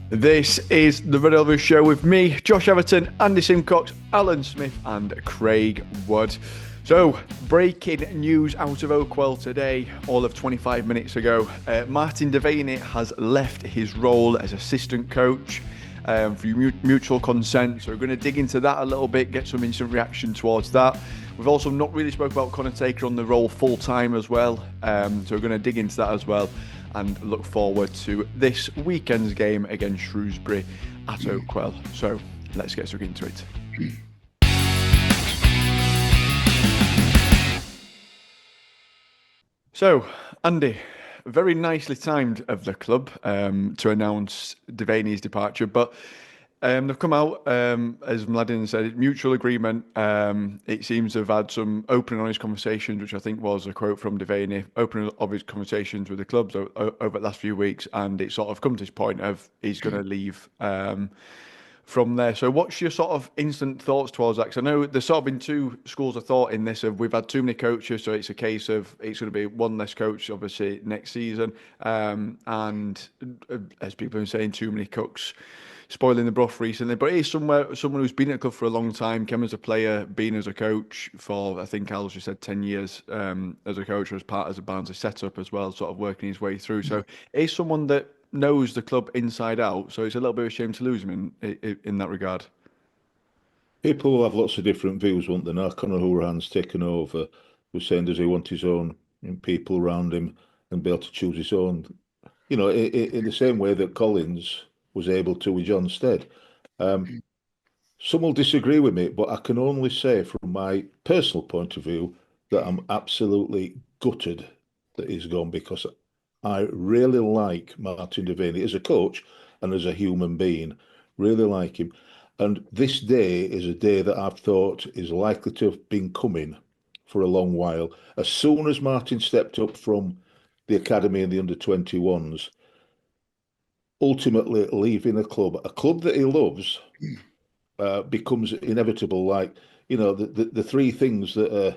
This is the Red Elvis Show with me, Josh Everton, Andy Simcox, Alan Smith, and Craig Wood. So, breaking news out of Oakwell today, all of 25 minutes ago. Martin Devaney has left his role as assistant coach for mutual consent. So, we're going to dig into that a little bit, get some instant reaction towards that. We've also not really spoke about Conor taking on the role full time as well. So, we're going to dig into that as well and look forward to this weekend's game against Shrewsbury at Oakwell. So let's get stuck into it. So, Andy, very nicely timed of the club to announce Devaney's departure, but they've come out, as Mladin said, mutual agreement. It seems to have had some open and honest conversations, which I think was a quote from Devaney, open and obvious conversations with the clubs over the last few weeks, and it's sort of come to this point of he's going to leave from there. So what's your sort of instant thoughts towards that? Because I know there's sort of been two schools of thought in this of we've had too many coaches, so it's a case of it's going to be one less coach, obviously, next season. And as people have been saying, too many cooks spoiling the broth recently, but it is someone who's been at the club for a long time, came as a player, been as a coach for, I think Al's just said 10 years as a coach, or as part of the Barnsley setup as well, sort of working his way through. So he's someone that knows the club inside out, so it's a little bit of a shame to lose him in that regard. People will have lots of different views, won't they? Now Conor Horan's taken over, was saying does he want his own people around him and be able to choose his own, in the same way that Collins was able to with John Stead. Some will disagree with me, but I can only say from my personal point of view that I'm absolutely gutted that he's gone, because I really like Martin Devaney as a coach and as a human being, really like him. And this day is a day that I've thought is likely to have been coming for a long while. As soon as Martin stepped up from the academy and the under-21s, ultimately leaving a club that he loves, becomes inevitable. Like, the three things that are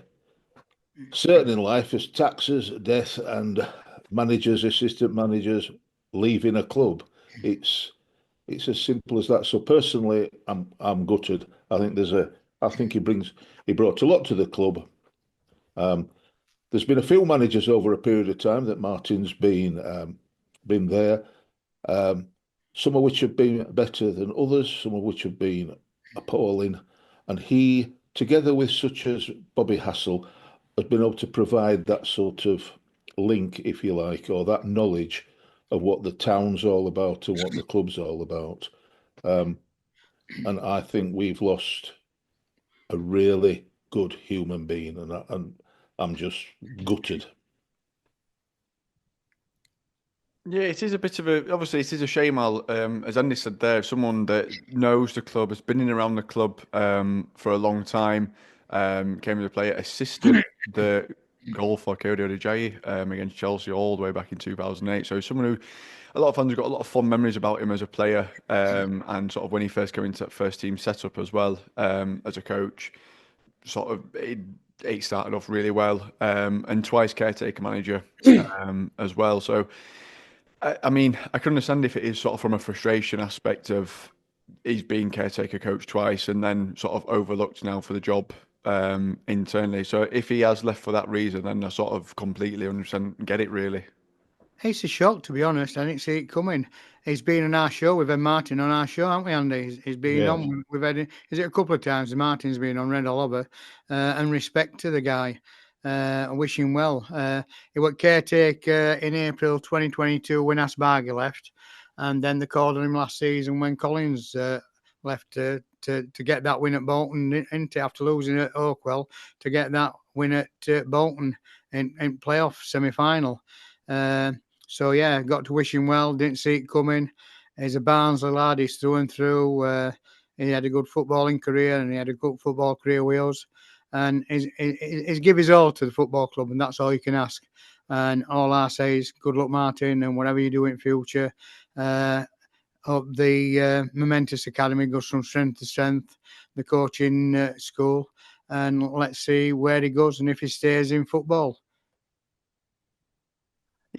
certain in life is taxes, death, and managers, assistant managers leaving a club. It's as simple as that. So personally, I'm gutted. I think he brought a lot to the club. There's been a few managers over a period of time that Martin's been there. Some of which have been better than others, some of which have been appalling. And he, together with such as Bobby Hassel, has been able to provide that sort of link, if you like, or that knowledge of what the town's all about and what the club's all about. And I think we've lost a really good human being, and I'm just gutted. Yeah, it is a bit of a. Obviously, it is a shame. As Andy said there, someone that knows the club, has been in and around the club for a long time, came as a player, assisted the goal for Kyoto Ajayi against Chelsea all the way back in 2008. So someone who a lot of fans have got a lot of fond memories about him as a player, and sort of when he first came into that first team setup as well as a coach. Sort of it started off really well, and twice caretaker manager as well. So. I mean, I can understand if it is sort of from a frustration aspect of he's been caretaker coach twice and then sort of overlooked now for the job internally. So if he has left for that reason, then I sort of completely understand, get it really. It's a shock, to be honest. I didn't see it coming. He's been on our show. We've had Martin on our show, haven't we, Andy? He's been Yeah. on. We've had, is it a couple of times? Martin's been on Red all over. And respect to the guy. I wish him well. He was caretaker in April 2022 when Asbargi left. And then they called on him last season when Collins left to get that win at Bolton, and after losing at Oakwell, to get that win at Bolton in playoff semi-final. So yeah, got to wish him well. Didn't see it coming. He's a Barnsley lad. He's through and through. He had a good footballing career, and he had a good football career with us. And he's give his all to the football club, and that's all you can ask. And all I say is good luck, Martin, and whatever you do in future. Hope the Momentous Academy goes from strength to strength, the coaching school, and let's see where he goes and if he stays in football.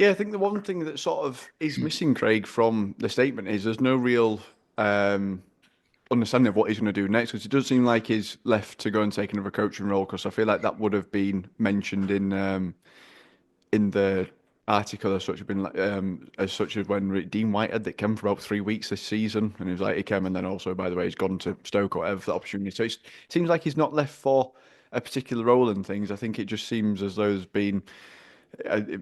Yeah, I think the one thing that sort of is missing, Craig, from the statement is there's no real understanding of what he's going to do next, because it does seem like he's left to go and take another coaching role, because I feel like that would have been mentioned in the article as such, have been as such as when Dean Whitehead that came for about 3 weeks this season, and he was like he came, and then also by the way he's gone to Stoke or whatever for the opportunity. So it seems like he's not left for a particular role in things. I think it just seems as though there's been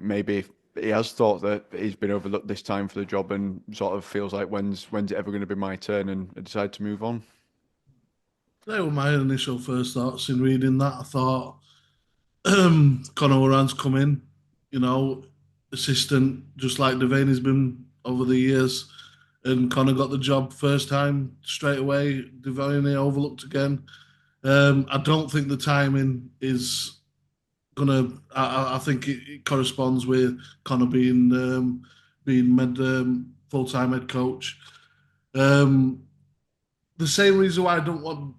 maybe he has thought that he's been overlooked this time for the job, and sort of feels like when's it ever going to be my turn, and decide to move on. They were my initial first thoughts in reading that. I thought Conor Moran's come in, assistant, just like Devaney's been over the years. And Conor got the job first time straight away. Devaney overlooked again. I don't think the timing is gonna. I think it corresponds with Conor being made full-time head coach. The same reason why I don't want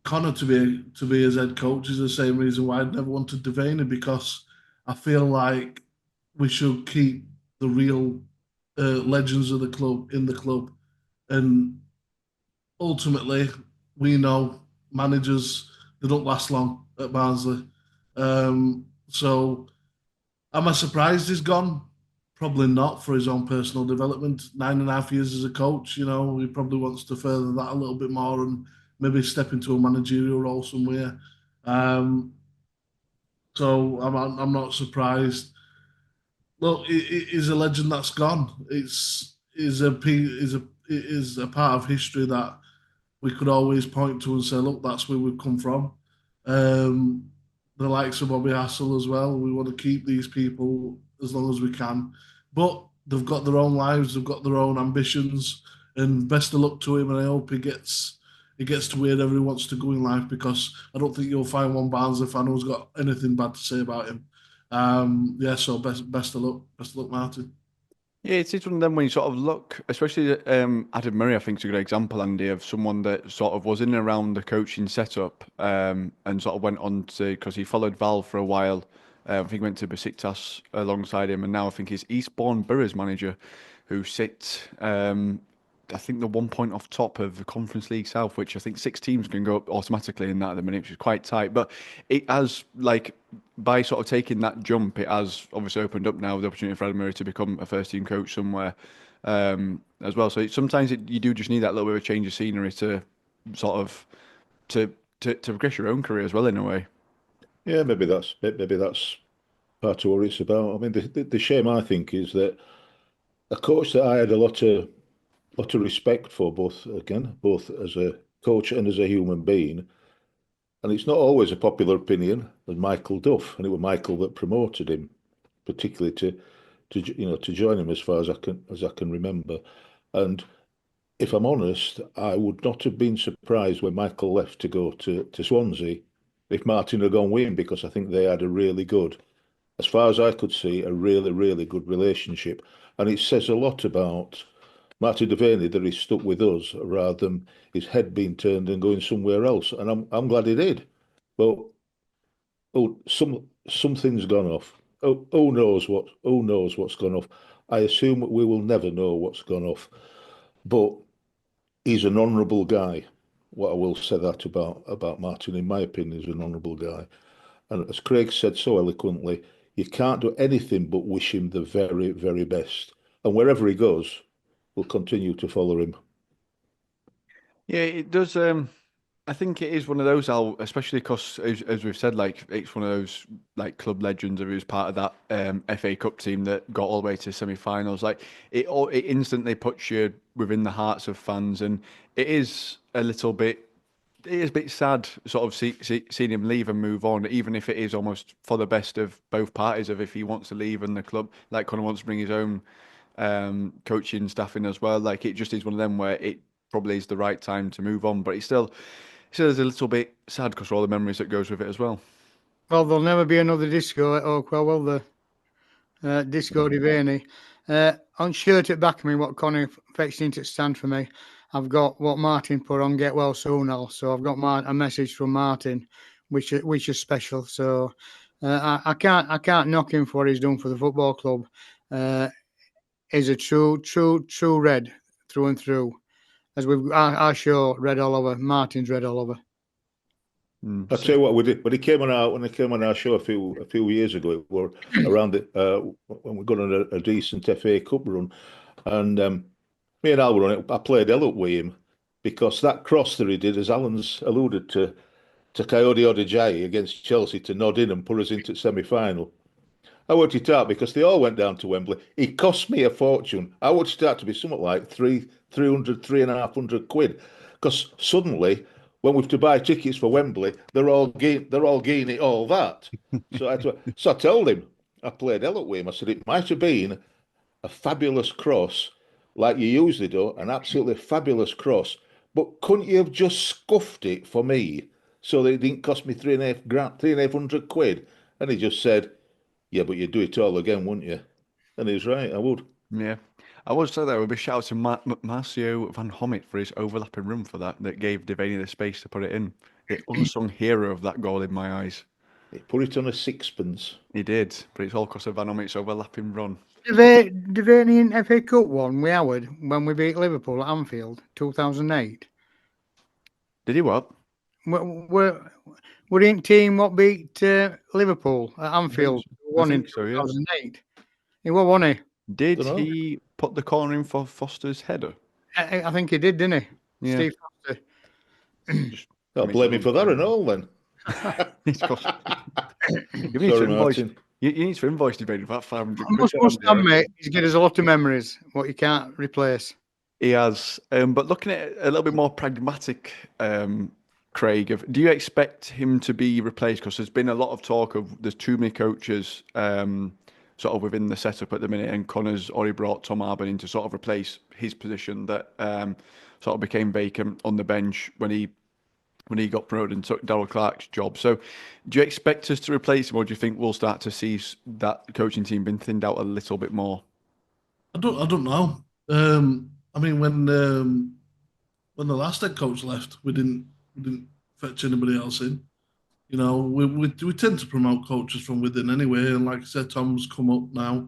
Conor to be his head coach is the same reason why I never wanted Devaney, because I feel like we should keep the real legends of the club in the club, and ultimately we know managers, they don't last long at Barnsley. So am I surprised he's gone? Probably not, for his own personal development. 9.5 years as a coach, he probably wants to further that a little bit more and maybe step into a managerial role somewhere. So I'm not surprised. Look, it is a legend that's gone. It is a part of history that we could always point to and say, look, that's where we've come from. The likes of Bobby Hassel as well. We want to keep these people as long as we can, but they've got their own lives, they've got their own ambitions, and best of luck to him. And I hope he gets to wherever he wants to go in life, because I don't think you'll find one Barnsley fan who's got anything bad to say about him. So best of luck, Martin. Yeah, it's one of them when you sort of look, especially Adam Murray, I think is a good example, Andy, of someone that sort of was in and around the coaching setup, and sort of went on to, because he followed Val for a while. I think he went to Besiktas alongside him, and now I think he's Eastbourne Borough's manager, who sit, I think, the 1 point off top of the Conference League South, which I think 6 teams can go up automatically in that at the minute, which is quite tight. But it has, like, by sort of taking that jump, it has obviously opened up now the opportunity for Adam Murray to become a first team coach somewhere as well. So sometimes you do just need that little bit of a change of scenery to sort of to progress your own career as well, in a way. Yeah, maybe that's part of what it's about. I mean, the shame, I think, is that a coach that I had a lot of respect for, both as a coach and as a human being. And it's not always a popular opinion, as Michael Duff, and it was Michael that promoted him, particularly to join him, as far as I can remember. And if I'm honest, I would not have been surprised when Michael left to go to Swansea if Martin had gone with him, because I think they had a really good, as far as I could see, a really, really good relationship. And it says a lot about Martin Devaney that he's stuck with us rather than his head being turned and going somewhere else. And I'm glad he did. Well, something's gone off. Who knows what's gone off? I assume we will never know what's gone off. But he's an honourable guy. What I will say that about Martin, in my opinion, is an honourable guy. And as Craig said so eloquently, you can't do anything but wish him the very, very best. And wherever he goes, we'll continue to follow him. Yeah, it does. I think it is one of those, Al, especially because, as we've said, like it's one of those like club legends who was part of that FA Cup team that got all the way to semi-finals. Like it instantly puts you within the hearts of fans, and it is a little bit. It is a bit sad, sort of seeing him leave and move on, even if it is almost for the best of both parties. Of if he wants to leave and the club, like Conor wants to bring his own coaching staff in as well. Like it just is one of them where it probably is the right time to move on, but it's still is a little bit sad because of all the memories that goes with it as well. Well, there'll never be another disco at Oakwell, will there? Disco Devaney. On shirt at back of me, what Conor fetched into stand for me, I've got what Martin put on Get Well Soon, Al. So I've got a message from Martin, which is special. So I can't knock him for what he's done for the football club. He's a true red through and through. As our show red all over, Martin's red all over. I'll tell you what we did when he came on our show a few years ago. It were around when we got on a decent FA Cup run, and me and Al were on it. I played hell up with him because that cross that he did, as Alan's alluded to Coyote Odejayi against Chelsea to nod in and put us into semi-final. I worked it out because they all went down to Wembley. It cost me a fortune. I worked it out to be something like 300 quid. Because suddenly, when we have to buy tickets for Wembley, they're all getting it all that. So I told him, I played hell up with him. I said it might have been a fabulous cross, like you usually do, an absolutely fabulous cross. But couldn't you have just scuffed it for me so that it didn't cost me 3,500 quid? And he just said, yeah, but you'd do it all again, wouldn't you? And he was right, I would. Yeah. I would say there would be shout to Marcio van Hommit for his overlapping run for that gave Devaney the space to put it in. The unsung hero of that goal in my eyes. He put it on a sixpence. He did, but it's all because of Van Hommit's overlapping run. Devaney in FA Cup won with Howard when we beat Liverpool at Anfield, 2008. Did he what? We're in team what beat Liverpool at Anfield. Won in 2008. Yeah. He won he? Did he put the corner in for Foster's header? I think he did, didn't he? Yeah. Steve Foster. I'll blame him for that and all then. You need to invoice Devaney about 500 quid. Must admit, he's got us a lot of memories, what you can't replace. He has. But looking at it a little bit more pragmatic, Craig, do you expect him to be replaced? Because there's been a lot of talk of there's too many coaches sort of within the setup at the minute, and Conor's already brought Tom Arbin in to sort of replace his position that sort of became vacant on the bench when he got promoted and took Darryl Clark's job. So do you expect us to replace him, or do you think we'll start to see that coaching team being thinned out a little bit more? I don't know. I mean, when the last head coach left, we didn't fetch anybody else in. You know, we tend to promote coaches from within anyway, and like I said, Tom's come up now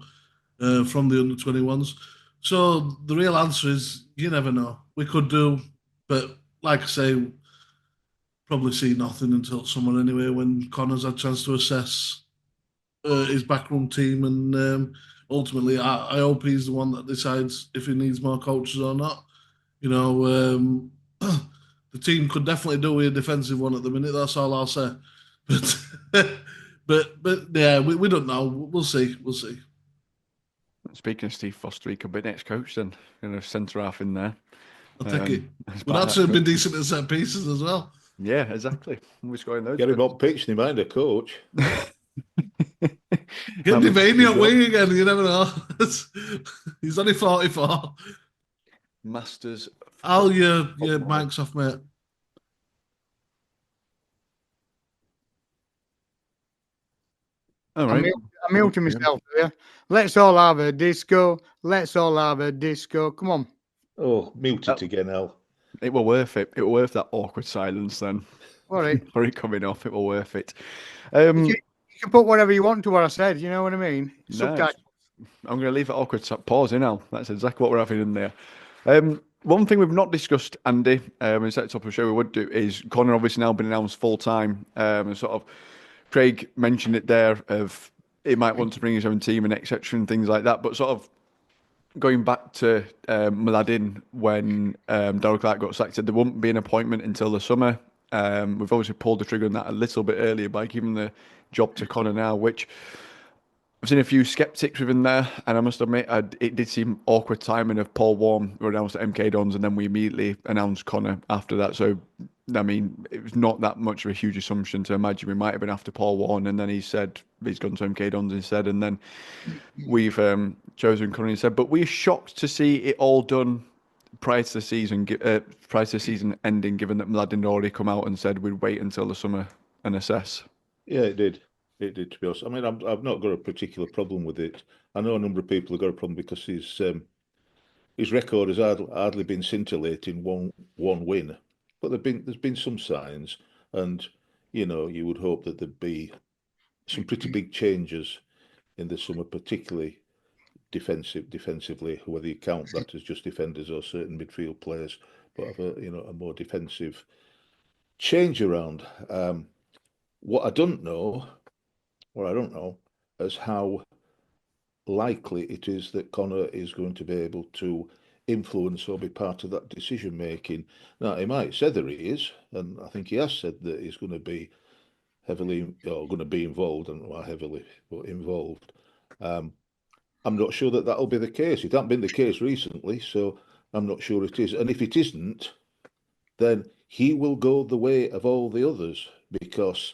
from the under-21s. So the real answer is you never know. We could do, but like I say, probably see nothing until summer anyway, when Conor's had a chance to assess his backroom team, and ultimately, I hope he's the one that decides if he needs more coaches or not. You know, the team could definitely do with a defensive one at the minute. That's all I'll say. But yeah, we don't know. We'll see. Speaking of Steve Foster, he could be next coach then. Centre half in there. I think it. But that's been decent at set pieces as well. Yeah, exactly. Who's going those? Get him on pitch, and he might a coach. Get Devaney on wing again. You never know. He's only 44. Masters. Al, your mic's off, mate. All right. I'm muting myself here. Let's all have a disco. Come on. Oh, mute it again, Al. It were worth it. It were worth that awkward silence then. All right. For it coming off, it were worth it. You can put whatever you want to what I said. You know what I mean? Subtitles. I'm going to leave it awkward pause in, Al. That's exactly what we're having in there. One thing we've not discussed, Andy, and set up a show we would do, is Conor obviously now been announced full-time. And sort of Craig mentioned it there of he might want to bring his own team and etc. and things like that. But sort of going back to Mladin when Darryl Clark got sacked, said there won't be an appointment until the summer. We've obviously pulled the trigger on that a little bit earlier by giving the job to Conor now, which I've seen a few sceptics within there, and I must admit, it did seem awkward timing of Paul Warren were announced at MK Dons, and then we immediately announced Conor after that. So, I mean, it was not that much of a huge assumption to imagine we might have been after Paul Warren, and then he said he's gone to MK Dons instead, and then we've chosen Conor instead. But we're shocked to see it all done prior to the season ending, given that Mladin already come out and said we'd wait until the summer and assess. Yeah, it did. It did, to be honest. I mean, I've not got a particular problem with it. I know a number of people have got a problem because his record has hardly been scintillating, one win. But there's been some signs, and you know, you would hope that there'd be some pretty big changes in the summer, particularly defensively, whether you count that as just defenders or certain midfield players, but have a more defensive change around. What I don't know is how likely it is that Conor is going to be able to influence or be part of that decision making. Now, he might say that he is, and I think he has said that he's going to be heavily, or going to be involved, and well, heavily, but involved. I'm not sure that that'll be the case. It hasn't been the case recently, so I'm not sure it is. And if it isn't, then he will go the way of all the others, because,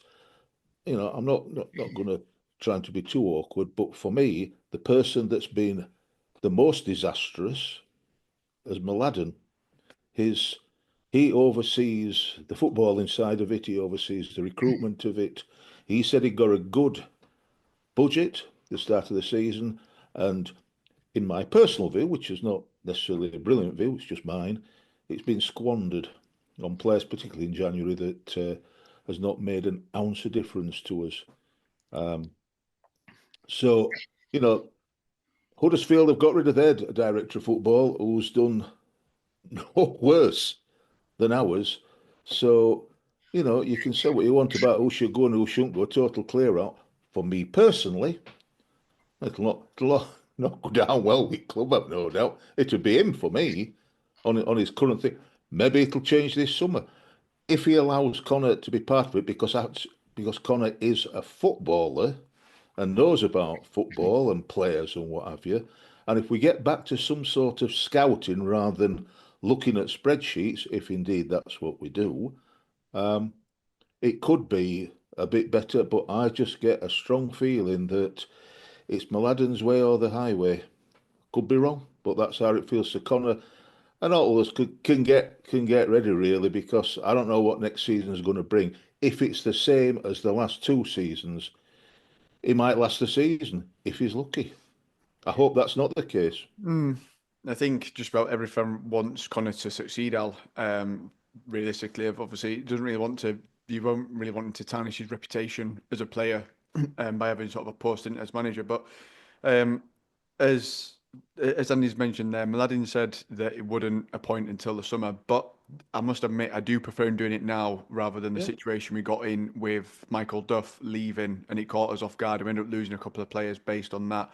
I'm not going to try to be too awkward, but for me, the person that's been the most disastrous is Mladen. He oversees the footballing side of it. He oversees the recruitment of it. He said he got a good budget at the start of the season, and in my personal view, which is not necessarily a brilliant view, it's just mine, it's been squandered on players, particularly in January, that has not made an ounce of difference to us. So, Huddersfield have got rid of their director of football, who's done no worse than ours. So, you can say what you want about who should go and who shouldn't go. Total clear out. For me personally, it'll not go down well with club, I've no doubt. It'll be him for me on his current thing. Maybe it'll change this summer if he allows Conor to be part of it, because Conor is a footballer and knows about football and players and what have you. And if we get back to some sort of scouting rather than looking at spreadsheets, if indeed that's what we do, it could be a bit better. But I just get a strong feeling that it's Mladen's way or the highway. Could be wrong, but that's how it feels to Conor. And all of us can get ready, really, because I don't know what next season is going to bring. If it's the same as the last two seasons, he might last the season if he's lucky. I hope that's not the case. I think just about every fan wants Conor to succeed, Al. Realistically, obviously, he doesn't really want to. You won't really want him to tarnish his reputation as a player by having sort of a post in as manager. But as Andy's mentioned there, Mladen said that it wouldn't appoint until the summer. But I must admit, I do prefer him doing it now rather than the situation we got in with Michael Duff leaving and it caught us off guard. We ended up losing a couple of players based on that.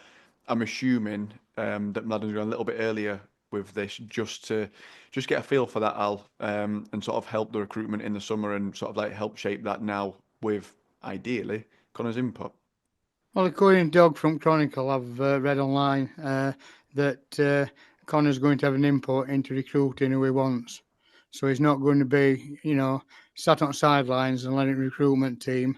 I'm assuming that Mladen's going a little bit earlier with this just to get a feel for that, Al, and sort of help the recruitment in the summer and sort of like help shape that now with, ideally, Conor's input. Well, according to Dog from Chronicle, I've read online that Conor's going to have an input into recruiting who he wants. So he's not going to be, sat on sidelines and letting the recruitment team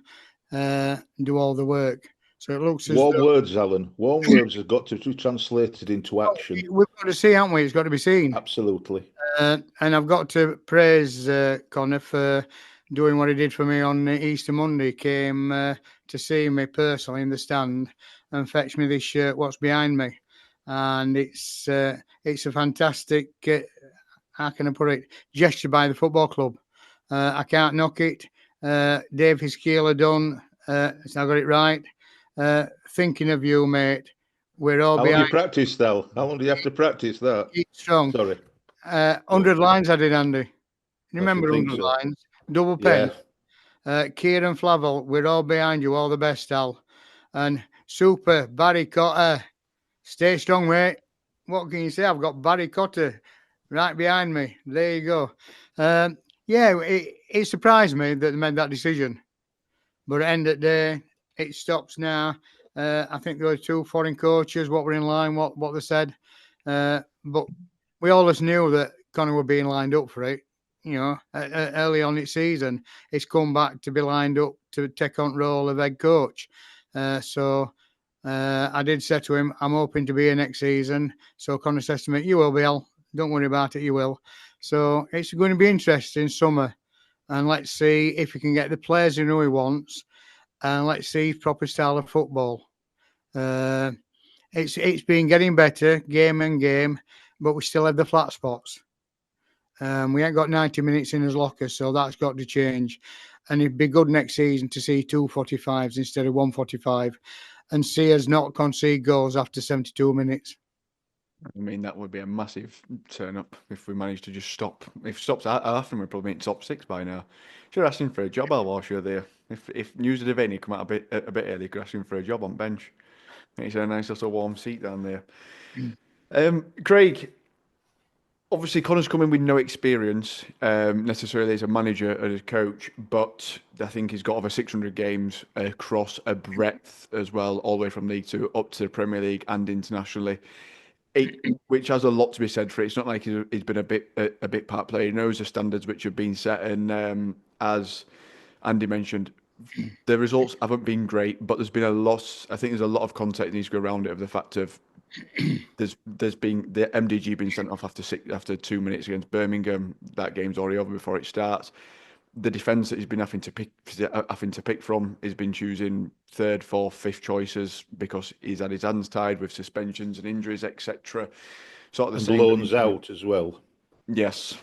do all the work. So it looks as Warm words, Alan. Warm words have got to be translated into action. We've got to see, haven't we? It's got to be seen. Absolutely. And I've got to praise Conor for doing what he did for me on Easter Monday. He came to see me personally in the stand and fetch me this shirt, what's behind me. And it's a fantastic, how can I put it, gesture by the football club. I can't knock it. Dave Hiskila done. It's not got it right. Thinking of you, mate. We're all How behind. long do you practice, Del? How long do you have to practice that? Keep strong. Sorry. 100 lines I did, Andy. Remember 100 so. lines? Double pen. Yeah. Kieran Flavel, we're all behind you. All the best, Al. And super, Barry Cotter. Stay strong, mate. What can you say? I've got Barry Cotter right behind me. There you go. It surprised me that they made that decision. But at the end of the day, it stops now. I think there were two foreign coaches, what were in line, what they said. But we always knew that Conor were being lined up for it. Early on its season, it's come back to be lined up to take on role of head coach. So I did say to him, I'm hoping to be here next season. So Conor says to me, you will be, Al. Don't worry about it, you will. So it's going to be interesting summer. And let's see if he can get the players who know he wants. And let's see proper style of football. It's been getting better, game and game, but we still have the flat spots. We ain't got 90 minutes in his locker, so that's got to change. and it'd be good next season to see 245s instead of 145, and see us not concede goals after 72 minutes. I mean, that would be a massive turn up if we managed to just stop. If stops after, we'd probably be in top 6 by now. Should have asked him for a job whilst you're there. If news of Devaney come out a bit early, could ask him for a job on bench. It's a nice little warm seat down there. Craig, obviously Conor's come in with no experience necessarily as a manager and as a coach, but I think he's got over 600 games across a breadth as well, all the way from League Two up to the Premier League and internationally. Which has a lot to be said for it. It's not like he's been a bit part player. He knows the standards which have been set, and as Andy mentioned, the results haven't been great, but there's been a loss. I think there's a lot of context that needs to go around it of the fact of there's been the MDG being sent off after 2 minutes against Birmingham. That game's already over before it starts. The defence that he's been having to pick from, he's been choosing third, fourth, fifth choices because he's had his hands tied with suspensions and injuries, etc. Sort of the and same loans out as well. Yes,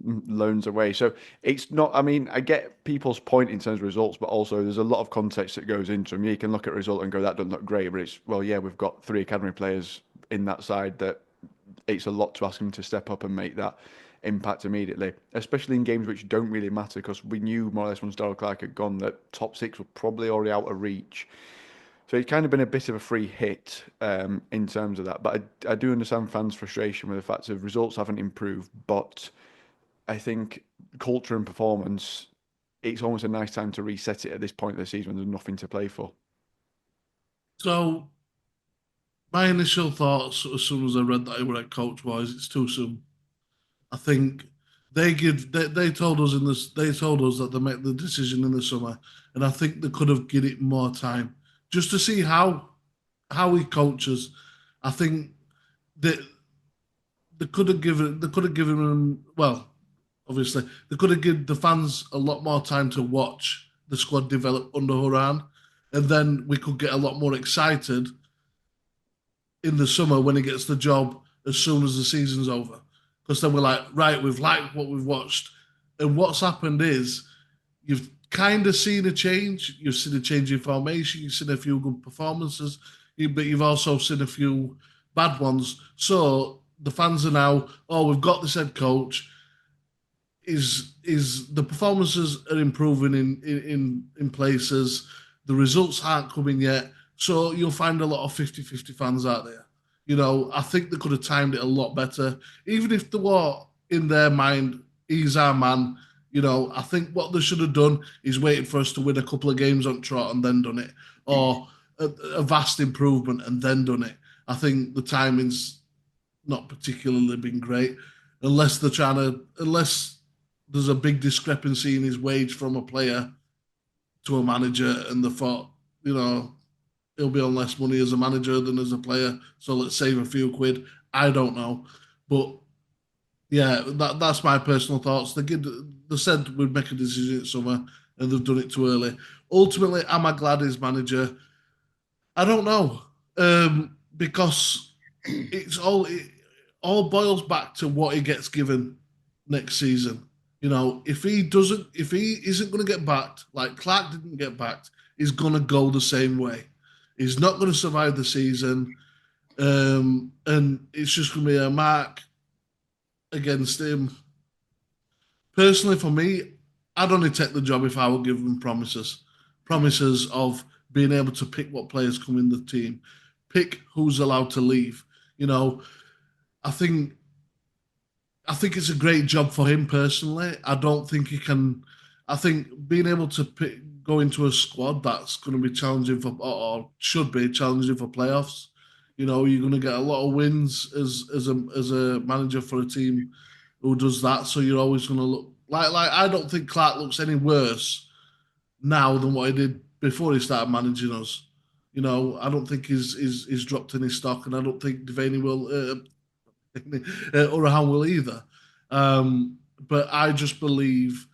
loans away. So it's not. I mean, I get people's point in terms of results, but also there's a lot of context that goes into them. You can look at a result and go, "That doesn't look great," but it's we've got 3 academy players in that side that it's a lot to ask them to step up and make that impact immediately, especially in games which don't really matter, because we knew more or less when Darrell Clarke had gone that top 6 were probably already out of reach. So it's kind of been a bit of a free hit in terms of that. But I do understand fans' frustration with the fact that results haven't improved. But I think culture and performance, it's almost a nice time to reset it at this point of the season when there's nothing to play for. So my initial thoughts as soon as I read that he were head coach was it's too soon. I think they told us that they make the decision in the summer, and I think they could have given it more time just to see how he coaches. I think that they could have given him, well, obviously they could have given the fans a lot more time to watch the squad develop under Horan, and then we could get a lot more excited in the summer when he gets the job as soon as the season's over. Because then we're like, right, we've liked what we've watched. And what's happened is you've kind of seen a change. You've seen a change in formation. You've seen a few good performances, but you've also seen a few bad ones. So the fans are now, we've got this head coach. Is the performances are improving in places. The results aren't coming yet. So you'll find a lot of 50-50 fans out there. You know, I think they could have timed it a lot better. Even if they were in their mind, he's our man. You know, I think what they should have done is waited for us to win a couple of games on trot and then done it. Or a vast improvement and then done it. I think the timing's not particularly been great. Unless there's a big discrepancy in his wage from a player to a manager and they thought, you know, he'll be on less money as a manager than as a player, so let's save a few quid. I don't know. But yeah, that's my personal thoughts. They said we'd make a decision in summer and they've done it too early. Ultimately, am I glad he's manager? I don't know. Because it all boils back to what he gets given next season. You know, if he isn't going to get backed, like Clarke didn't get backed, he's going to go the same way. He's not going to survive the season, and it's just going to be a mark against him. Personally, for me, I'd only take the job if I were given promises of being able to pick what players come in the team, pick who's allowed to leave. You know, I think it's a great job for him personally. I don't think he can. I think being able to go into a squad that's going to be challenging for, or should be challenging for playoffs. You know, you're going to get a lot of wins as a manager for a team who does that. So you're always going to look like I don't think Clarke looks any worse now than what he did before he started managing us. You know, I don't think he's dropped any stock, and I don't think Devaney will. Orahan will either. But I just believe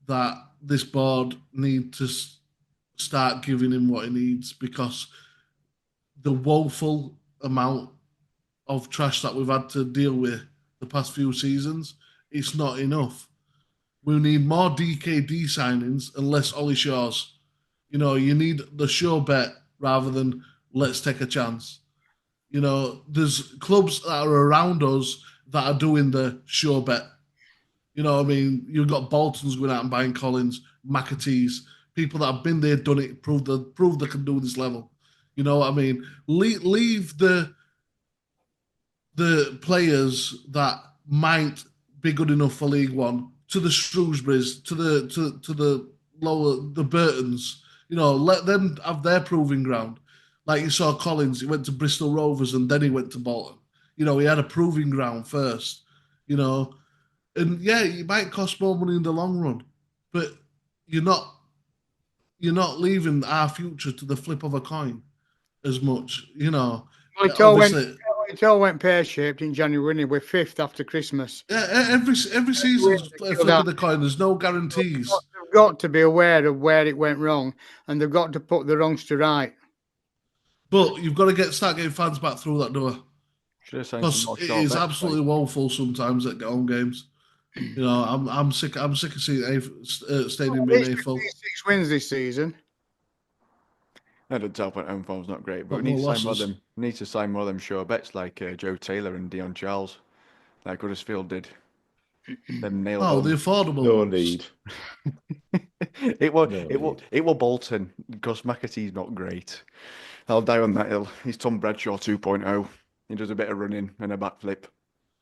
that this board need to start giving him what he needs, because the woeful amount of trash that we've had to deal with the past few seasons, it's not enough. We need more DKD signings and less Ollie Shaws. You need the sure bet rather than let's take a chance. There's clubs that are around us that are doing the sure bet. You know what I mean? You've got Bolton's going out and buying Collins, McAtee's, people that have been there, done it, proved they can do this level. You know what I mean? Leave the players that might be good enough for League One to the Shrewsburys, to the lower the Burtons. Let them have their proving ground. Like you saw Collins, he went to Bristol Rovers and then he went to Bolton. He had a proving ground first. And yeah, it might cost more money in the long run, but you're not leaving our future to the flip of a coin as much. Well, Obviously, it all went pear-shaped in January. We're fifth after Christmas. yeah, every season's flipping the coin. There's no guarantees. They've got to be aware of where it went wrong, and they've got to put the wrongs to right. But you've got to start getting fans back through that door. Because it is absolutely woeful sometimes at home games. I'm sick of seeing stadium being A full. 6 wins this season. I don't tell when home form's not great, but we need to sign more of them. We need to sign more of them sure bets like Joe Taylor and Dion Charles, like Huddersfield did. Then nailed. Oh, the affordable. No need. It will Bolton because McAtee's not great. I'll die on that hill. He's Tom Bradshaw 2.0. He does a bit of running and a backflip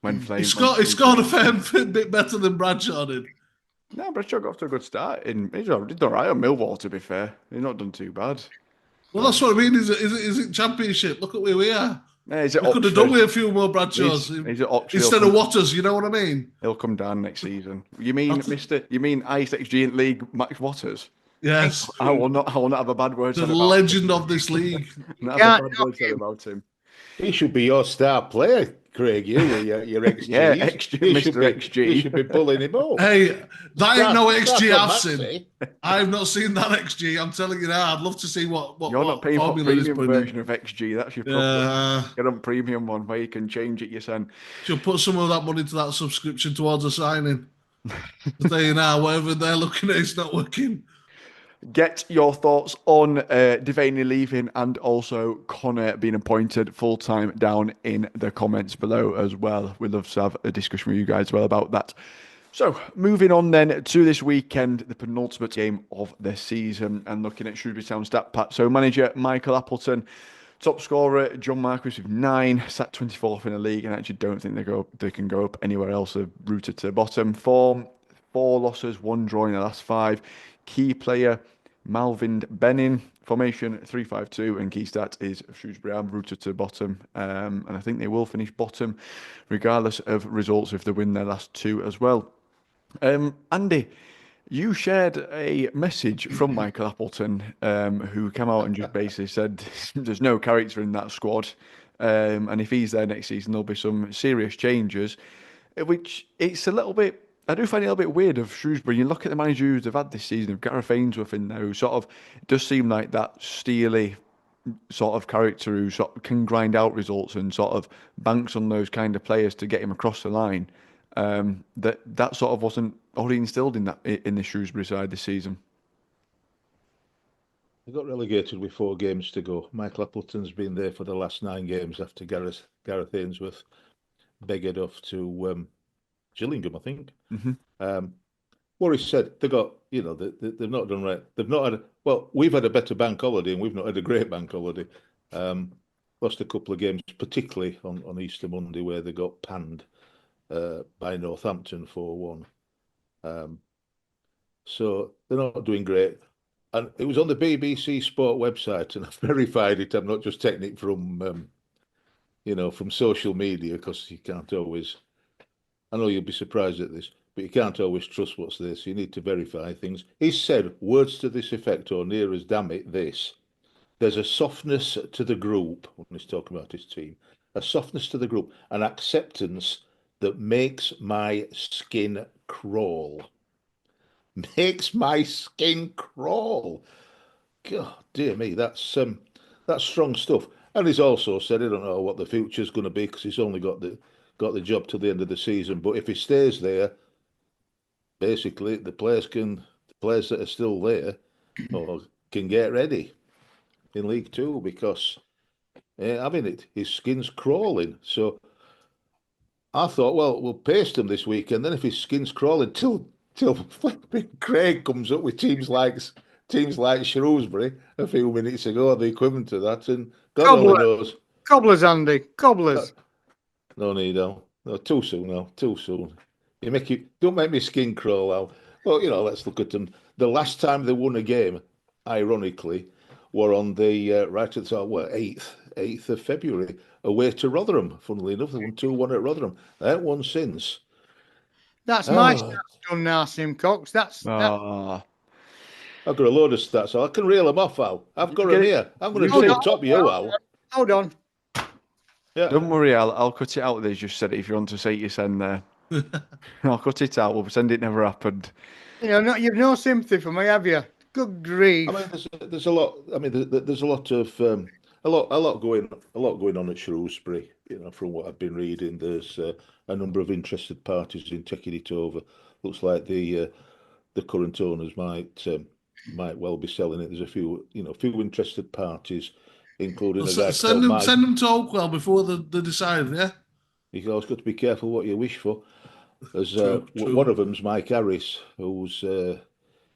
when playing. He scored a fair bit better than Bradshaw did. No, Bradshaw got off to a good start. He's all right on Millwall, to be fair. He's not done too bad. Well, that's what I mean. Is it Championship? Look at where we are. Yeah, we could have done with a few more Bradshaws he's at Oxford. Instead of Waters. You know what I mean? He'll come down next season. You mean You mean highest XG in league, Max Waters? Yes. I will not have a bad word. The legend of this league. Not have a bad word said about him. He should be your star player, Craig. Your XG. Yeah, XG, Mr. XG. You should be pulling him up. Hey, that ain't no XG I've seen. I've not seen that XG. I'm telling you now. I'd love to see what you're not paying for premium version of XG. That's your problem. Get on premium one where you can change it yourself. Should put some of that money to that subscription towards a signing. There you know, whatever they're looking at, it's not working. Get your thoughts on Devaney leaving and also Conor being appointed full-time down in the comments below as well. We'd love to have a discussion with you guys as well about that. So, moving on then to this weekend, the penultimate game of the season and looking at Shrewsbury Town stat pack. So, manager Michael Appleton, top scorer John Marquis with 9, sat 24th in the league and actually don't think they can go up anywhere else, rooted to the bottom. Form, 4 losses, 1 draw in the last 5. Key player Malvin Benin, formation 3-5-2, and key stat is Shrewsbury are rooted to the bottom, and I think they will finish bottom regardless of results if they win their last 2 as well. Andy, you shared a message from Michael Appleton, who came out and just basically said there's no character in that squad, and if he's there next season there'll be some serious changes, which it's a little bit. I do find it a little bit weird of Shrewsbury. You look at the managers they've had this season, of Gareth Ainsworth in there, who sort of does seem like that steely sort of character who sort of can grind out results and sort of banks on those kind of players to get him across the line. That sort of wasn't already instilled in the Shrewsbury side this season. They got relegated with 4 games to go. Michael Appleton's been there for the last 9 games after Gareth Ainsworth beggared off to Gillingham, I think. Mm-hmm. What he said, they got, they've not done right. They've not had, we've had a better bank holiday and we've not had a great bank holiday. Lost a couple of games, particularly on Easter Monday, where they got panned by Northampton 4-1. So they're not doing great. And it was on the BBC Sport website, and I verified it. I'm not just taking it from, from social media, because you can't always. I know you'll be surprised at this, but you can't always trust what's there, so you need to verify things. He said words to this effect, or near as damn it, this. There's a softness to the group, when he's talking about his team, a softness to the group, an acceptance that makes my skin crawl. Makes my skin crawl. God, dear me, that's strong stuff. And he's also said, I don't know what the future's going to be, because he's only got the job till the end of the season. But if he stays there, basically the players that are still there or can get ready in League Two because having it, his skin's crawling. So I thought, well, we'll paste him this weekend. Then if his skin's crawling till flipping Craig comes up with teams like Shrewsbury a few minutes ago, the equivalent to that, and God only knows. Cobblers, Andy. Cobblers. No need, Al. No, too soon, Al. Too soon. Don't make me skin crawl, Al. Well, let's look at them. The last time they won a game, ironically, were on the right at the 8th of February, away to Rotherham. Funnily enough, they won 2-1 at Rotherham. They haven't won since. That's my stats done now, Simcox. Ah. I've got a load of stats, Al. I can reel them off, Al. I've got them here. I'm going to double top you, Al. Hold on. Yeah. Don't worry, I'll cut it out. They just said it. If you want to say it, you send there. I'll cut it out. We'll pretend it never happened. You've no sympathy for me, have you? Good grief! I mean, there's a lot. I mean, there's a lot of a lot going on at Shrewsbury. From what I've been reading, there's a number of interested parties in taking it over. Looks like the current owners might well be selling it. There's a few interested parties, including a guy send them to Oakwell before they decide. Yeah, you've always got to be careful what you wish for. There's True. One of them's Mike Harris, who's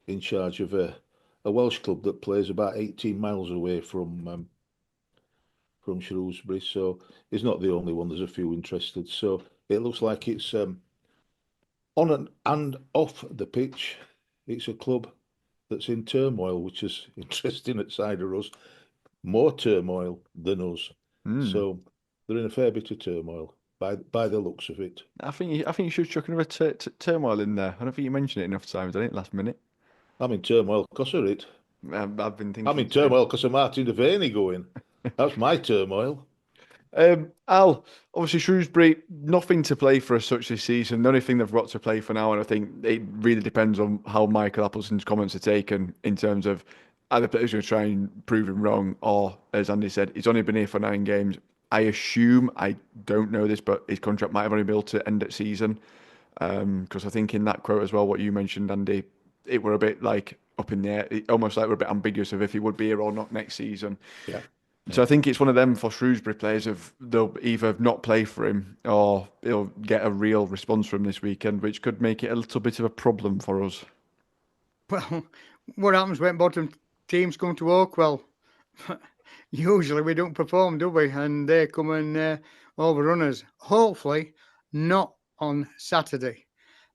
in charge of a Welsh club that plays about 18 miles away from Shrewsbury. So he's not the only one. There's a few interested. So it looks like it's on and off the pitch. It's a club that's in turmoil, which is interesting at side of us. More turmoil than us. So they're in a fair bit of turmoil by the looks of it. I think you should chuck another turmoil in there. I don't think you mentioned it enough times, I think, last minute. I'm in turmoil because of it. I've been thinking. I'm in turmoil because of Martin Devaney going. That's my turmoil. Al, obviously Shrewsbury, nothing to play for as such this season. The only thing they've got to play for now, and I think it really depends on how Michael Appleton's comments are taken in terms of are the players going to try and prove him wrong, or as Andy said, he's only been here for 9 games. I assume, I don't know this, but his contract might have only been able to end at season. Because I think in that quote as well, what you mentioned, Andy, it were a bit like up in the air, almost like we're a bit ambiguous of if he would be here or not next season. Yeah. So I think it's one of them for Shrewsbury players of they'll either not play for him or he'll get a real response from this weekend, which could make it a little bit of a problem for us. Well, what happens when bottom teams come to Oakwell? Usually we don't perform, do we? And they come and overrun us. Hopefully not on Saturday,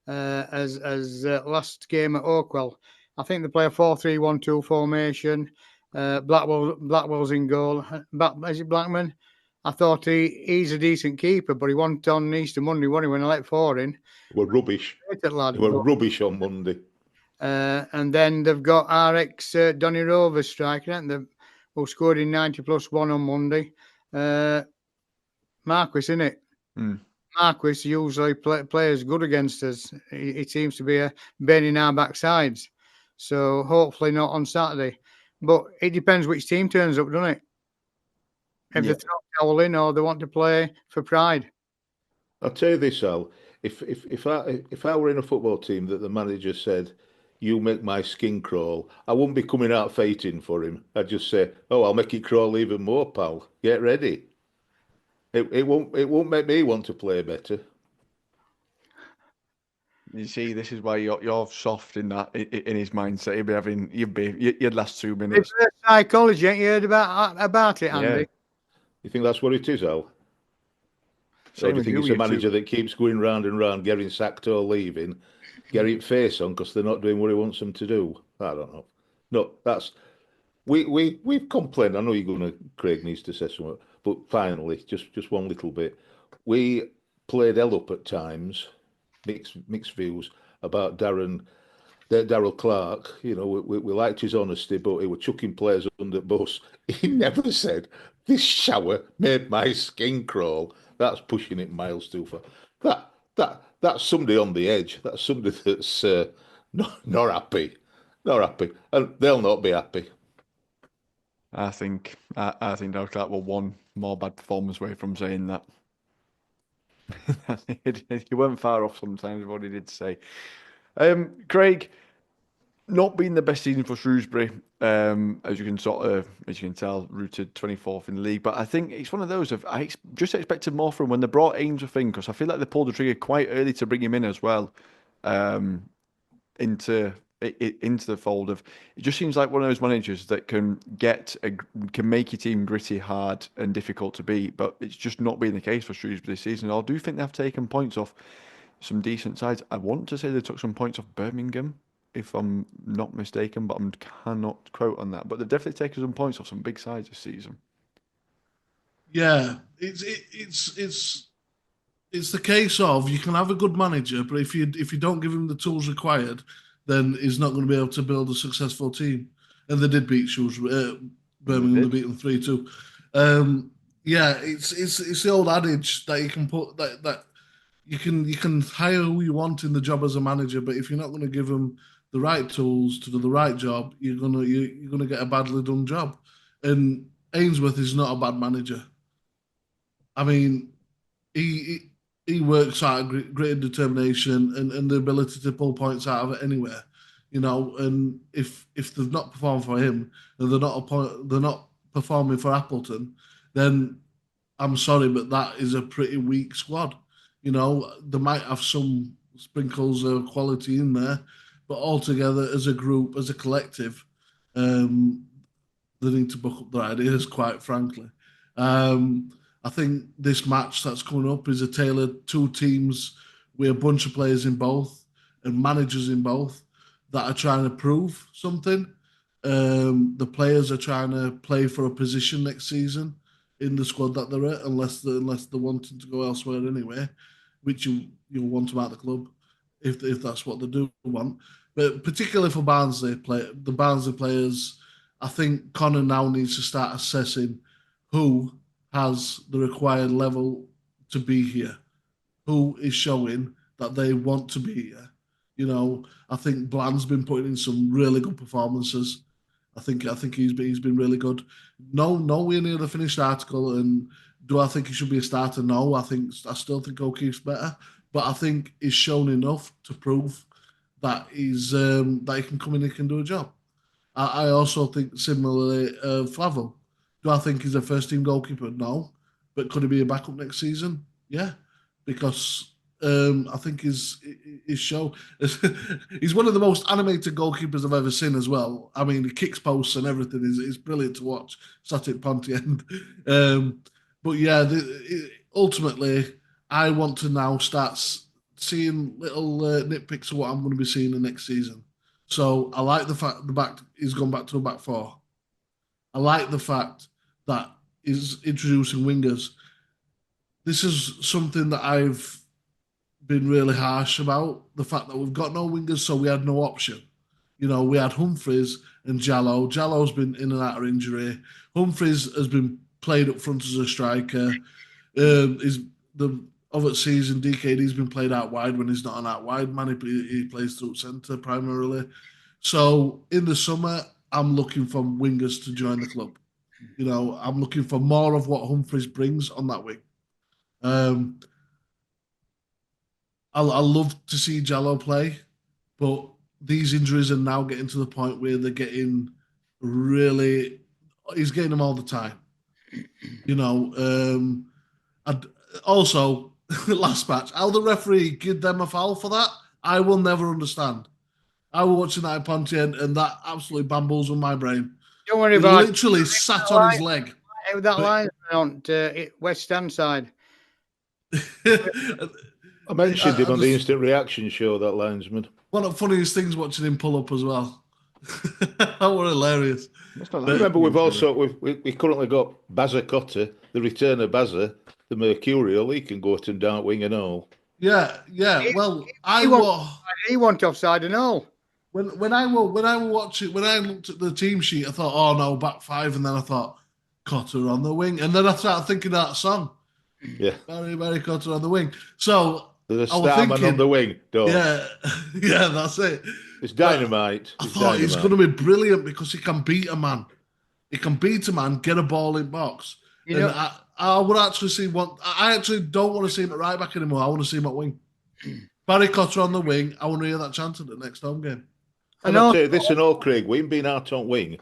as last game at Oakwell. I think they play a 4-3-1-2 formation. Blackwell's in goal. Is it Blackman? I thought he's a decent keeper, but he wasn't on Easter Monday, when I let 4 in. We're rubbish. Rubbish on Monday. And then they've got RX Donny Rovers striking, who scored in 90+1 on Monday. Marquis, isn't it? Marquis usually plays good against us. He seems to be a bane in our backsides. So hopefully not on Saturday. But it depends which team turns up, doesn't it? If they throw towel in or they want to play for pride. I'll tell you this, Al. If I were in a football team that the manager said, "You make my skin crawl," I wouldn't be coming out fighting for him. I'd just say, "Oh, I'll make it crawl even more, pal. Get ready." It won't make me want to play better. You see, this is why you're soft in that in his mindset. You'd last 2 minutes. It's psychology. Ain't you heard about it, Andy? Yeah. You think that's what it is, Al? Or do you think it's a manager that keeps going round and round, getting sacked or leaving, getting face on because they're not doing what he wants them to do? I don't know. No, that's we've complained. I know Craig needs to say something, but finally, just one little bit. We played hell up at times. Mixed views about Darryl Clark. We liked his honesty, but he was chucking players under the bus. He never said, "This shower made my skin crawl." That's pushing it miles too far. That's somebody on the edge. That's somebody that's not happy, and they'll not be happy. I think Darryl Clark were one more bad performance away from saying that. He weren't far off sometimes of what he did say. Craig, not been the best season for Shrewsbury, as you can tell, rooted 24th in the league. But I think it's one of those of just expected more from when they brought Ainsworth in, because I feel like they pulled the trigger quite early to bring him in as well, into into the fold of. It just seems like one of those managers that can make your team gritty, hard, and difficult to beat. But it's just not been the case for Shrewsbury this season. I do think they've taken points off some decent sides. I want to say they took some points off Birmingham, if I'm not mistaken, but I cannot quote on that. But they've definitely taken some points off some big sides this season. Yeah, it's the case of you can have a good manager, but if you don't give him the tools required, then he's not going to be able to build a successful team. And they did beat Birmingham. They beat them 3-2. Yeah, it's the old adage that you can put that you can hire who you want in the job as a manager, but if you're not going to give them the right tools to do the right job, you're gonna get a badly done job. And Ainsworth is not a bad manager. I mean, he works out of great determination and the ability to pull points out of it anywhere, And if they've not performed for him and they're not performing for Appleton, then I'm sorry, but that is a pretty weak squad. They might have some sprinkles of quality in there, but altogether, as a group, as a collective, they need to buck up their ideas, quite frankly. I think this match that's coming up is a tale of two teams with a bunch of players in both and managers in both that are trying to prove something. The players are trying to play for a position next season in the squad that they're at, unless they're wanting to go elsewhere anyway, which you'll want them out of the club if that's what they do want. But particularly for the Barnsley players, I think Conor now needs to start assessing who has the required level to be here, who is showing that they want to be here. I think Bland's been putting in some really good performances. I think he's been really good. Nowhere near the finished article. And do I think he should be a starter? No, I still think O'Keefe's better, but I think he's shown enough to prove that that he can come in and can do a job. I also think similarly Flavel. Do I think he's a first team goalkeeper? No, but could he be a backup next season? Yeah, because I think his show he's one of the most animated goalkeepers I've ever seen as well. I mean, he kicks posts and everything is brilliant to watch. Sat at Pontiend. But yeah, ultimately, I want to now start seeing little nitpicks of what I'm going to be seeing the next season. So I like the fact he's gone back to a back four. I like the fact that he's introducing wingers. This is something that I've been really harsh about, the fact that we've got no wingers, so we had no option. We had Humphreys and Jallow. Jallow's been in and out of injury. Humphreys has been played up front as a striker. Over the season, DKD's been played out wide when he's not an out wide man. He plays through centre primarily. So in the summer, I'm looking for wingers to join the club. I'm looking for more of what Humphreys brings on that wing. I love to see Jallow play, but these injuries are now getting to the point where they're getting really. He's getting them all the time. Also, last match, how the referee give them a foul for that, I will never understand. I was watching that in Pontiend, and that absolutely bamboozled my brain. Don't worry about it. Literally sat on his leg. That line on West Stand side. I mentioned him on the Instant Reaction show, that linesman. One of the funniest things watching him pull up as well. That was hilarious. Remember, we've currently got Bazza Cotter, the return of Bazza, the Mercurial. He can go to and down wing and all. Yeah. Well, he went offside and all. When I looked at the team sheet, I thought, oh no, back five, and then I thought Cotter on the wing, and then I started thinking of that song. Yeah, very, very Cotter on the wing. So there's a starman on the wing. Don't. Yeah, that's it. It's dynamite. I thought he's going to be brilliant because he can beat a man. He can beat a man, get a ball in box. I would actually see one. I actually don't want to see him at right back anymore. I want to see him at wing. Barry Cotter on the wing. I want to hear that chant at the next home game. And I'll tell you this and all, Craig, we being out on wing,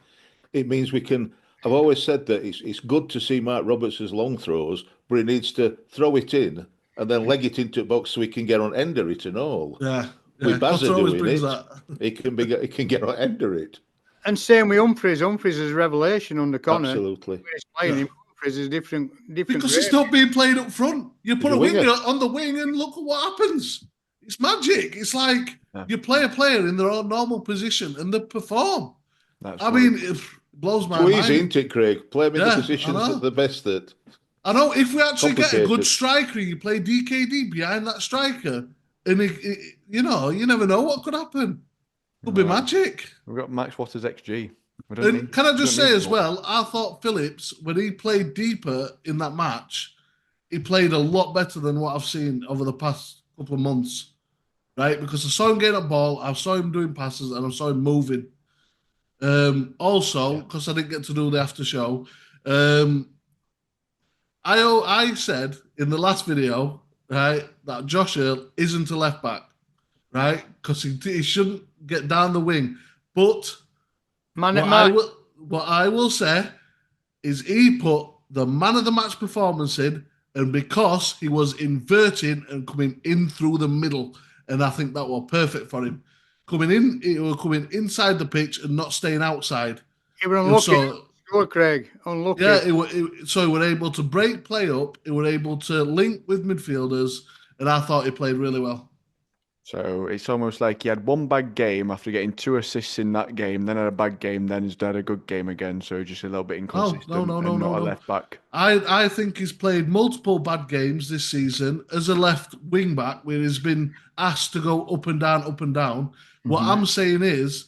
it means we can. I've always said that it's good to see Mark Roberts' long throws, but he needs to throw it in and then leg it into a box so he can get on ender it and all. Yeah. With Bazza doing it, that. he can get on ender it. And same with Humphries. Humphries is a revelation under Conor. Absolutely. When he's playing him, Humphries is different. Because it's not being played up front. You put a winger on the wing and look at what happens. It's magic. It's like you play a player in their own normal position and they perform. It blows my mind. It's easy, isn't it, Craig? Play them in the positions that the best at. I know. If we actually get a good striker, you play DKD behind that striker, and you never know what could happen. It could be magic. We've got Max Waters XG. And can I just say as well, I thought Phillips, when he played deeper in that match, he played a lot better than what I've seen over the past couple of months. Right? Because I saw him getting a ball, I saw him doing passes, and I saw him moving. Also, because I didn't get to do the after show, I said in the last video, right, that Josh Earl isn't a left back, right? Because he shouldn't get down the wing. But what I will say is he put the man of the match performance in, and because he was inverting and coming in through the middle, and I think that was perfect for him. He was coming inside the pitch and not staying outside. He was unlucky. Craig, unlucky. Yeah, so he was able to break play up. He was able to link with midfielders, and I thought he played really well. So it's almost like he had one bad game after getting 2 assists in that game, then had a bad game, then he's had a good game again. So just a little bit inconsistent. No, a left back. I think he's played multiple bad games this season as a left wing back, where he's been asked to go up and down, up and down. What I'm saying is,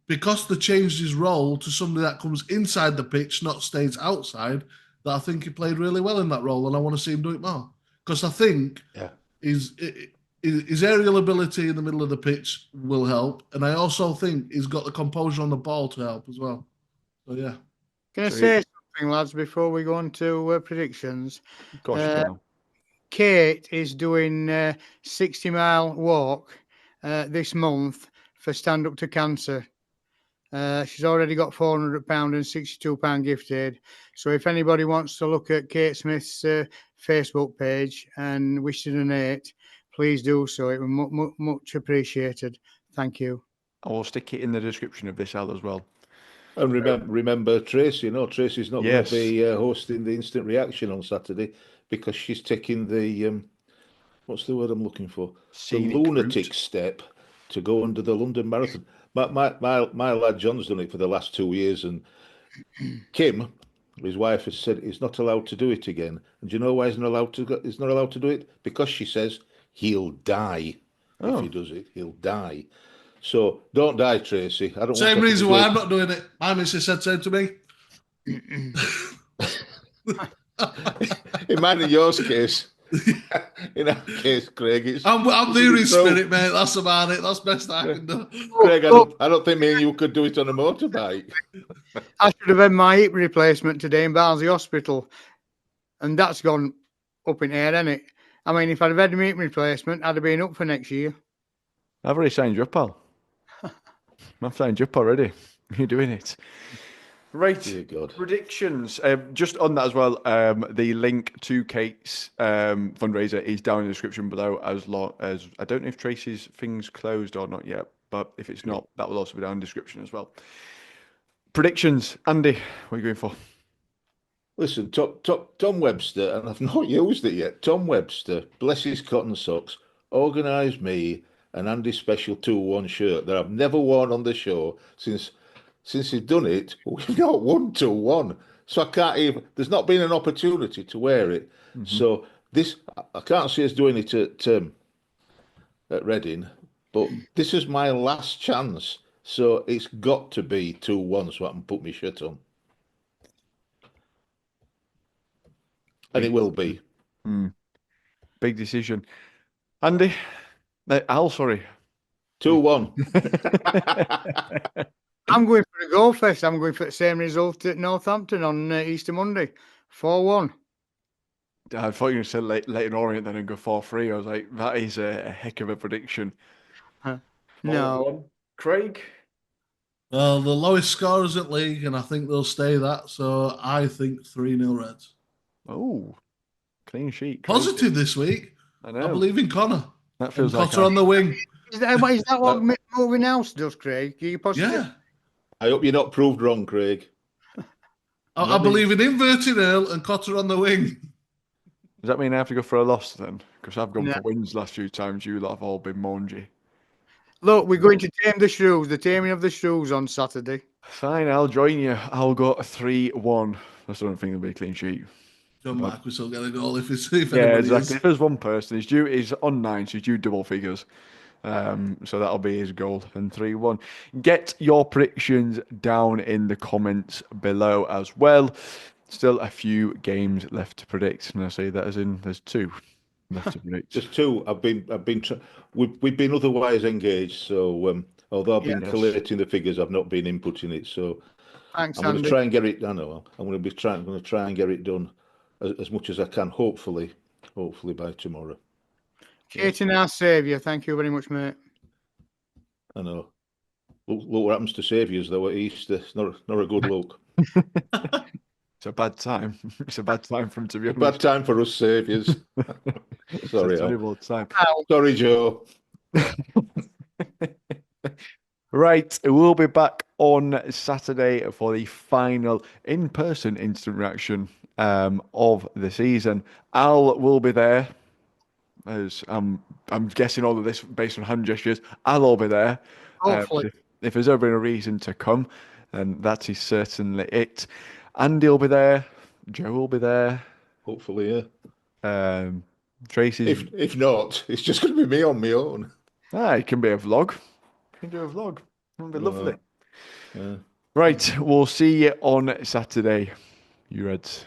because they changed his role to somebody that comes inside the pitch, not stays outside, that I think he played really well in that role, and I want to see him do it more. Because I think his aerial ability in the middle of the pitch will help, and I also think he's got the composure on the ball to help as well. So, yeah. Can I say something, lads, before we go on to predictions? Of course, Kate is doing 60-mile walk this month for Stand Up to Cancer. She's already got £400 and £62 gifted. So if anybody wants to look at Kate Smith's Facebook page and wish to donate, please do so. It would much appreciated. Thank you. I will stick it in the description of this as well. And remember Tracy. Tracy's not going to be hosting the instant reaction on Saturday because she's taking the what's the word I'm looking for? The lunatic step to go under the London Marathon. My lad John's done it for the last 2 years, and Kim, his wife, has said he's not allowed to do it again. And do you know why he's not allowed to do it? Because she says he'll die if he does it. He'll die. So don't die, Tracy. I don't. Same reason why I'm not doing it. My missus said so to me. In mine and yours case. In our case, Craig, I'm there in spirit, mate. That's about it. That's best I can do. Craig, I don't think me and you could do it on a motorbike. I should have had my hip replacement today in Barnsley Hospital, and that's gone up in air, hasn't it? I mean, if I'd have had my hip replacement, I'd have been up for next year. I've already signed you up, pal. I've signed you up already. You're doing it. Right, predictions. Just on that as well, the link to Kate's fundraiser is down in the description below, as long as I don't know if Tracy's thing's closed or not yet, but if it's not, that will also be down in the description as well. Predictions. Andy, what are you going for? Listen, Tom Webster, and I've not used it yet, Tom Webster, bless his cotton socks, organised me an Andy Special 2-1 shirt that I've never worn on the show since he's done it. We've not won 2-1. So I can't even, there's not been an opportunity to wear it. So this, I can't see us doing it at Reading, but this is my last chance. So it's got to be 2-1 so I can put my shirt on. And it will be. Big decision. Andy? Al, sorry. 2-1. I'm going for a goal fest. I'm going for the same result at Northampton on Easter Monday. 4-1. I thought you said Leighton Orient then and go 4-3. I was like, that is a heck of a prediction. No. 4-1. Craig? Well, the lowest scorers at league, and I think they'll stay that. So I think 3-0 Reds. Oh, clean sheet. Crazy. Positive this week. I I know. believe in Conor. That feels And like Cotter on the wing. Is that what moving house does, Craig? Are you positive? Yeah. I hope you're not proved wrong, Craig. I believe in inverted Earl and Cotter on the wing. Does that mean I have to go for a loss then? Because I've gone No. for wins last few times. You lot have all been mangy. Look, we're going to tame the shrews. The taming of the shrews on Saturday. Fine, I'll join you. I'll go 3-1. I still don't think there'll be a clean sheet. John Marquis will get a goal if Yeah, anybody exactly. is. If there's one person, he's on 9, so he's due double figures. So that'll be his goal. And 3-1. Get your predictions down in the comments below as well. Still a few games left to predict, and I say that as in there's 2 left to predict. Just 2. We've been otherwise engaged. So although I've been collating the figures, I've not been inputting it. So Thanks, I'm going Andy. to try and get it. I know I'm going to try and get it done as much as I can. Hopefully by tomorrow. Kate and our saviour. Thank you very much, mate. I know. Look what happens to saviours though at Easter. It's not a good look. It's a bad time. It's a bad time for him to be honest. Bad time for us saviours. Sorry, it's a terrible time. Sorry, Joe. Right, we'll be back on Saturday for the final in-person instant reaction of the season. Al will be there, as I'm guessing all of this based on hand gestures. I'll all be there. Hopefully. If there's ever been a reason to come, then that is certainly it. Andy will be there. Joe will be there. Hopefully, yeah. Tracy. If not, it's just going to be me on my own. It can be a vlog. You can do a vlog. It'll be lovely. Yeah. Right, we'll see you on Saturday, you Reds.